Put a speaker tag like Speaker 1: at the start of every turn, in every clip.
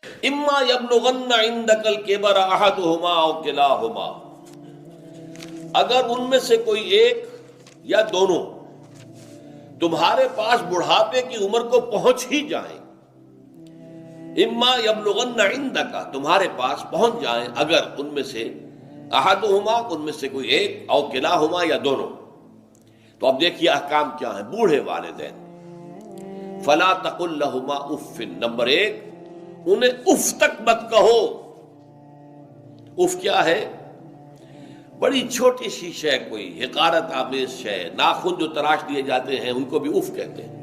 Speaker 1: اما یبلغن عندک الکبر احدہما او کلاہما، اگر ان میں سے کوئی ایک یا دونوں تمہارے پاس بڑھاپے کی عمر کو پہنچ ہی جائیں، اما یبلغن عندک تمہارے پاس پہنچ جائیں اگر ان میں سے احدہما ان میں سے کوئی ایک او کلاہما یا دونوں، تو اب دیکھیے احکام کیا ہیں بوڑھے والدین۔ فلا تقل لہما اف، نمبر ایک انہیں اف تک مت کہو۔ اف کیا ہے؟ بڑی چھوٹی سی شے، کوئی حقارت آمیز شے، ناخن جو تراش دیے جاتے ہیں ان کو بھی اف کہتے ہیں۔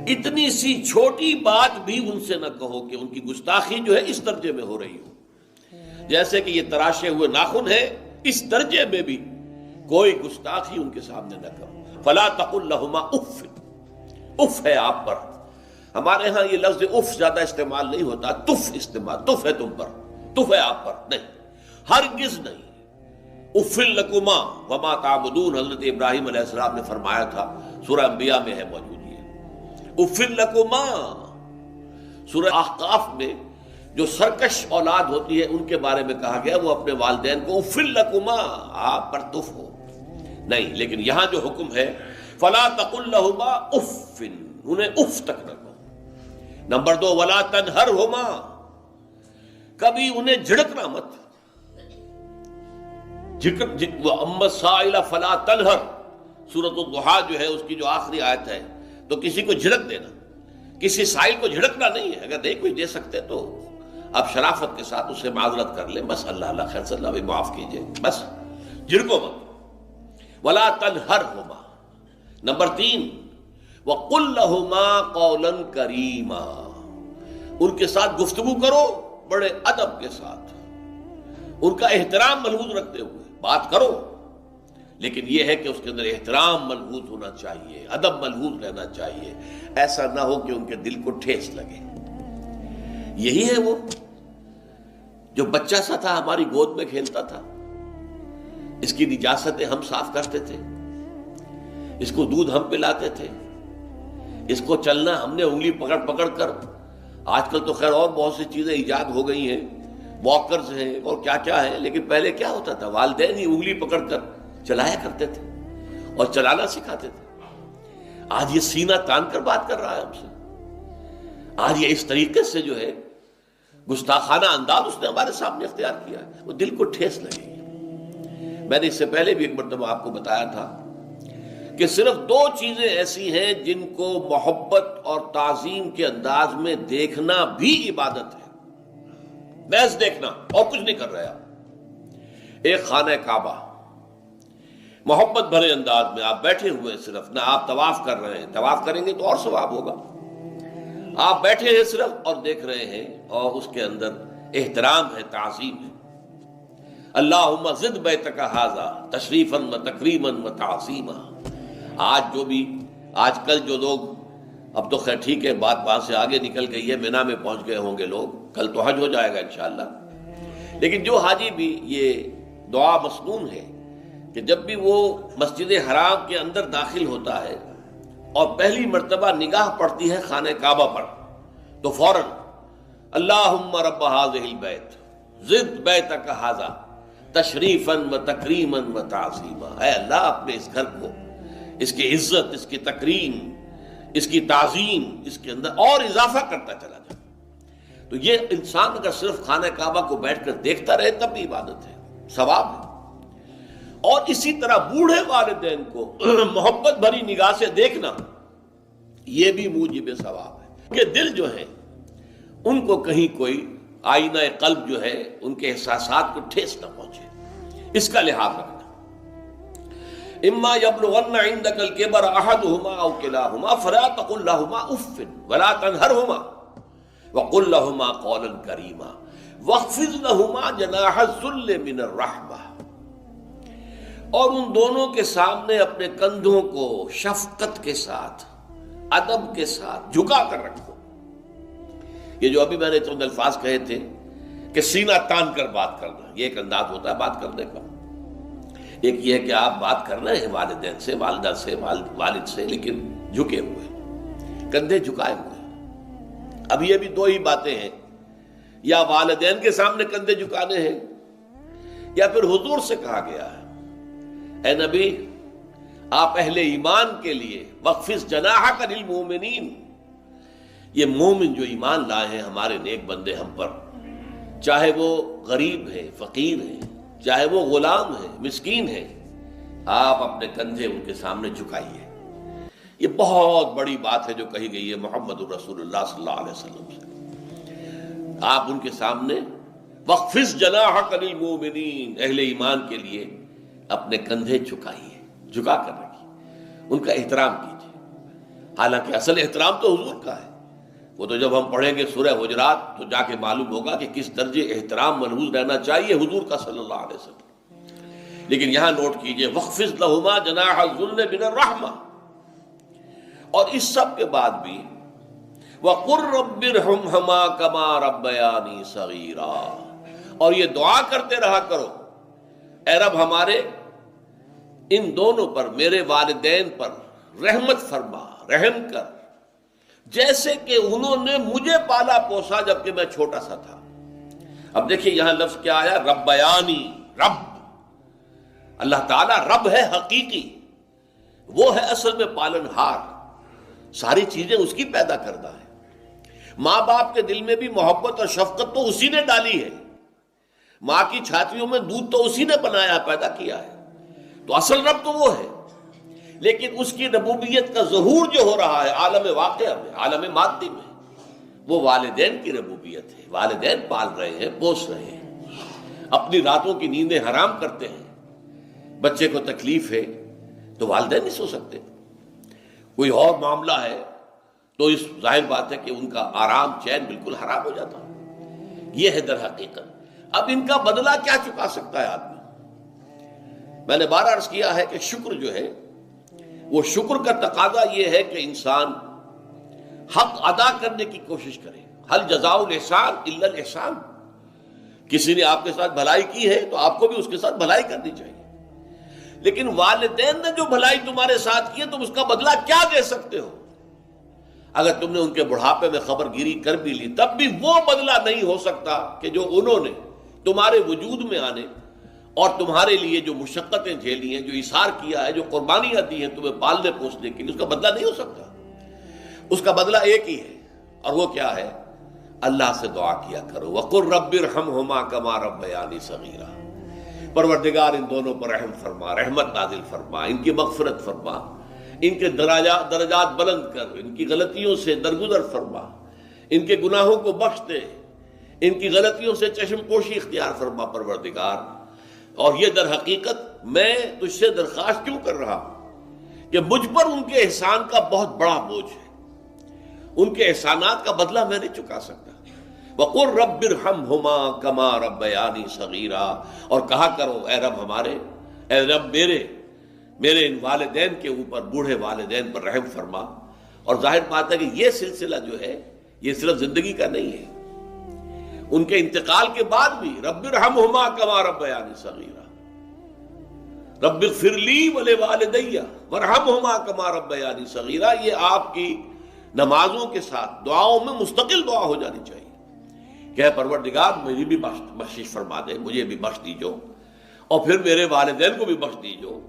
Speaker 1: اتنی سی چھوٹی بات بھی ان سے نہ کہو کہ ان کی گستاخی جو ہے اس درجے میں ہو رہی ہو، جیسے کہ یہ تراشے ہوئے ناخن ہے، اس درجے میں بھی کوئی گستاخی ان کے سامنے نہ کرو۔ فلا تقل لہما اف، اف ہے آپ پر، ہمارے ہاں یہ لفظ اف زیادہ استعمال نہیں ہوتا، تف استعمال، تف ہے تم پر، تف ہے آپ پر، نہیں، ہرگز نہیں۔ افل لکما وما تعبدون، حضرت ابراہیم علیہ السلام نے فرمایا تھا، سورہ انبیاء میں ہے موجود یہ افل لکما۔ سورہ احقاف میں جو سرکش اولاد ہوتی ہے ان کے بارے میں کہا گیا وہ اپنے والدین کو افل لکما، آپ پر تف ہو، نہیں، لیکن یہاں جو حکم ہے فلا تقل لہما اف، انہیں اف تک نہ کہو۔ نمبر دو ولا تنہرہما، کبھی انہیں جھڑکنا مت۔ اما السائل فلا تنہر، سورۃ الضحیٰ جو ہے اس کی جو آخری آیت ہے، تو کسی کو جھڑک دینا، کسی سائل کو جھڑکنا نہیں ہے، اگر نہیں کچھ دے سکتے تو آپ شرافت کے ساتھ اسے معذرت کر لیں، بس اللہ اللہ خیر صلی اللہ بھی معاف کیجئے، بس جھڑکو مت۔ ولا تنہرہما۔ نمبر تین وَقُلْ لَهُمَا قَوْلًا كَرِيمًا، ان کے ساتھ گفتگو کرو بڑے ادب کے ساتھ، ان کا احترام ملحوظ رکھتے ہوئے بات کرو، لیکن یہ ہے کہ اس کے اندر احترام ملحوظ ہونا چاہیے، ادب ملحوظ رہنا چاہیے، ایسا نہ ہو کہ ان کے دل کو ٹھیس لگے۔ یہی ہے وہ جو بچہ سا تھا ہماری گود میں کھیلتا تھا، اس کی نجاستیں ہم صاف کرتے تھے، اس کو دودھ ہم پلاتے تھے، اس کو چلنا ہم نے انگلی پکڑ پکڑ کر، آج کل تو خیر اور بہت سی چیزیں ایجاد ہو گئی ہیں، واکرز ہیں اور کیا کیا ہے، لیکن پہلے کیا ہوتا تھا، والدین ہی انگلی پکڑ کر چلایا کرتے تھے اور چلانا سکھاتے تھے۔ آج یہ سینہ تان کر بات کر رہا ہے ہم سے، آج یہ اس طریقے سے جو ہے گستاخانہ انداز اس نے ہمارے سامنے اختیار کیا ہے، وہ دل کو ٹھیس لگے گی۔ میں نے اس سے پہلے بھی ایک مرتبہ آپ کو بتایا تھا کہ صرف دو چیزیں ایسی ہیں جن کو محبت اور تعظیم کے انداز میں دیکھنا بھی عبادت ہے، محض دیکھنا اور کچھ نہیں کر رہے آپ۔ ایک خانہ کعبہ، محبت بھرے انداز میں آپ بیٹھے ہوئے، صرف نہ آپ طواف کر رہے ہیں، طواف کریں گے تو اور ثواب ہوگا، آپ بیٹھے ہیں صرف اور دیکھ رہے ہیں، اور اس کے اندر احترام ہے، تعظیم ہے۔ اللہم زد بیتک ھذا تشریفا و تکریما و تعظیما۔ آج کل جو لوگ، اب تو خیر ٹھیک ہے بات وہاں سے آگے نکل گئی ہے، مینا میں پہنچ گئے ہوں گے لوگ، کل تو حج ہو جائے گا انشاءاللہ، لیکن جو حاجی بھی یہ دعا مسنون ہے کہ جب بھی وہ مسجد حرام کے اندر داخل ہوتا ہے اور پہلی مرتبہ نگاہ پڑتی ہے خانہ کعبہ پر، تو فوراً اللہم رب ھذہ البیت زد بیتک ھذا تشریفا و تکریما و تعظیما، اے اللہ اپنے اس گھر کو، اس کی عزت، اس کی تکریم، اس کی تعظیم، اس کے اندر اور اضافہ کرتا چلا جائے۔ تو یہ انسان اگر صرف خانہ کعبہ کو بیٹھ کر دیکھتا رہے تب بھی عبادت ہے، ثواب ہے۔ اور اسی طرح بوڑھے والدین کو محبت بھری نگاہ سے دیکھنا، یہ بھی موجب ثواب ہے کہ دل جو ہے ان کو کہیں کوئی آئینہ قلب جو ہے ان کے احساسات کو ٹھیس نہ پہنچے، اس کا لحاظ رکھنا۔ اما یبلغن عندک الکبر احدہما او کلاہما فلا تقل لہما اف ولا تنہرہما وقل لہما قولا کریما واخفض لہما جناح الذل من الرحمہ، اور ان دونوں کے سامنے اپنے کندھوں کو شفقت کے ساتھ، ادب کے ساتھ جھکا کر رکھو۔ یہ جو ابھی میں نے چند الفاظ کہے تھے کہ سینہ تان کر بات کرنا، یہ ایک انداز ہوتا ہے بات کرنے کا۔ ایک یہ ہے کہ آپ بات کر رہے ہیں والدین سے، والدہ سے، والد سے، لیکن جھکے ہوئے، کندھے جھکائے ہوئے، اب یہ بھی دو ہی باتیں ہیں، یا والدین کے سامنے کندھے جھکانے ہیں، یا پھر حضور سے کہا گیا ہے اے نبی آپ اہل ایمان کے لیے وخفض جناحک للمؤمنین، یہ مومن جو ایمان لائے ہیں ہمارے نیک بندے ہم پر، چاہے وہ غریب ہے، فقیر ہے، چاہے وہ غلام ہے، مسکین ہے، آپ اپنے کندھے ان کے سامنے جھکائیے۔ یہ بہت بڑی بات ہے جو کہی گئی ہے محمد الرسول اللہ صلی اللہ علیہ وسلم سے۔ آپ ان کے سامنے وخفض جناحک للمؤمنین، اہل ایمان کے لیے اپنے کندھے جھکائیے، جھکا کر رکھیے، ان کا احترام کیجیے۔ حالانکہ اصل احترام تو حضور کا ہے، وہ تو جب ہم پڑھیں گے سورہ حجرات تو جا کے معلوم ہوگا کہ کس درجے احترام ملحوظ رہنا چاہیے حضور کا صلی اللہ علیہ وسلم۔ لیکن یہاں نوٹ کیجئے وَخْفِضْ لَهُمَا جَنَاحَ الذُّلِّ مِنَ الرَّحْمَةِ، اور اس سب کے بعد بھی وَقُلْ رَبِّ ارْحَمْهُمَا كَمَا رَبَّيَانِي صَغِيرًا، اور یہ دعا کرتے رہا کرو اے رب ہمارے ان دونوں پر، میرے والدین پر رحمت فرما، رحم کر، جیسے کہ انہوں نے مجھے پالا پوسا جبکہ میں چھوٹا سا تھا۔ اب دیکھیے یہاں لفظ کیا آیا، ربیانی، رب۔ اللہ تعالیٰ رب ہے حقیقی، وہ ہے اصل میں پالن ہار، ساری چیزیں اس کی پیدا کردہ ہے۔ ماں باپ کے دل میں بھی محبت اور شفقت تو اسی نے ڈالی ہے، ماں کی چھاتیوں میں دودھ تو اسی نے بنایا، پیدا کیا ہے، تو اصل رب تو وہ ہے۔ لیکن اس کی ربوبیت کا ظہور جو ہو رہا ہے عالم واقعہ میں، عالم مادی میں، وہ والدین کی ربوبیت ہے۔ والدین پال رہے ہیں، پوس رہے ہیں، اپنی راتوں کی نیندیں حرام کرتے ہیں، بچے کو تکلیف ہے تو والدین نہیں سو سکتے، کوئی اور معاملہ ہے تو اس ظاہر بات ہے کہ ان کا آرام چین بالکل حرام ہو جاتا۔ یہ ہے در حقیقت۔ اب ان کا بدلہ کیا چکا سکتا ہے آدمی؟ میں نے بار عرض کیا ہے کہ شکر جو ہے وہ شکر کا تقاضا یہ ہے کہ انسان حق ادا کرنے کی کوشش کرے۔ ہل جزاء الاحسان الا الاحسان، کسی نے آپ کے ساتھ بھلائی کی ہے تو آپ کو بھی اس کے ساتھ بھلائی کرنی چاہیے۔ لیکن والدین نے جو بھلائی تمہارے ساتھ کی ہے تم اس کا بدلہ کیا دے سکتے ہو؟ اگر تم نے ان کے بڑھاپے میں خبر گیری کر بھی لی تب بھی وہ بدلہ نہیں ہو سکتا کہ جو انہوں نے تمہارے وجود میں آنے اور تمہارے لیے جو مشقتیں جھیلی ہیں، جو اثار کیا ہے، جو قربانیاں دی ہیں تمہیں پالنے پوسنے کے لیے، اس کا بدلہ نہیں ہو سکتا۔ اس کا بدلہ ایک ہی ہے، اور وہ کیا ہے؟ اللہ سے دعا کیا کرو، وَقُلْ رَبِّ ارْحَمْهُمَا كَمَا رَبَّيَانِي صَغِيرًا، پروردگار ان دونوں پر رحم فرما، رحمت نازل فرما، ان کی مغفرت فرما، ان کے درجات بلند کر، ان کی غلطیوں سے درگزر فرما، ان کے گناہوں کو بخش دے، ان کی غلطیوں سے چشم پوشی اختیار فرما پروردگار۔ اور یہ در حقیقت میں تجھ سے درخواست کیوں کر رہا ہوں کہ مجھ پر ان کے احسان کا بہت بڑا بوجھ ہے، ان کے احسانات کا بدلہ میں نہیں چکا سکتا۔ وَقُلْ رَبِّ ارْحَمْهُمَا كَمَا رَبَّيَانِي صَغِيرًا، اور کہا کرو اے رب ہمارے، اے رب میرے ان والدین کے اوپر، بوڑھے والدین پر رحم فرما۔ اور ظاہر بات ہے کہ یہ سلسلہ جو ہے یہ صرف زندگی کا نہیں ہے، ان کے انتقال کے بعد بھی رب ارحمہما کما ربیانی صغیرا، رب اغفر لی ولوالدی وارحمہما کما ربیانی صغیرا، یہ آپ کی نمازوں کے ساتھ دعاؤں میں مستقل دعا ہو جانی چاہیے کہ اے پروردگار میری بھی بخشش فرما دے، مجھے بھی بخش دیجو، اور پھر میرے والدین کو بھی بخش دیجو،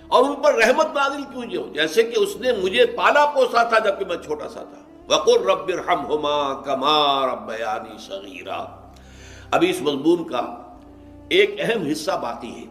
Speaker 1: اور ان پر رحمت نازل کیجو جیسے کہ اس نے مجھے پالا پوسا تھا جبکہ میں چھوٹا سا تھا۔ وَقُلْ رَبِّ ارْحَمْهُمَا كَمَا رَبَّيَانِي صَغِيرًا۔ ابھی اس مضمون کا ایک اہم حصہ باقی ہے،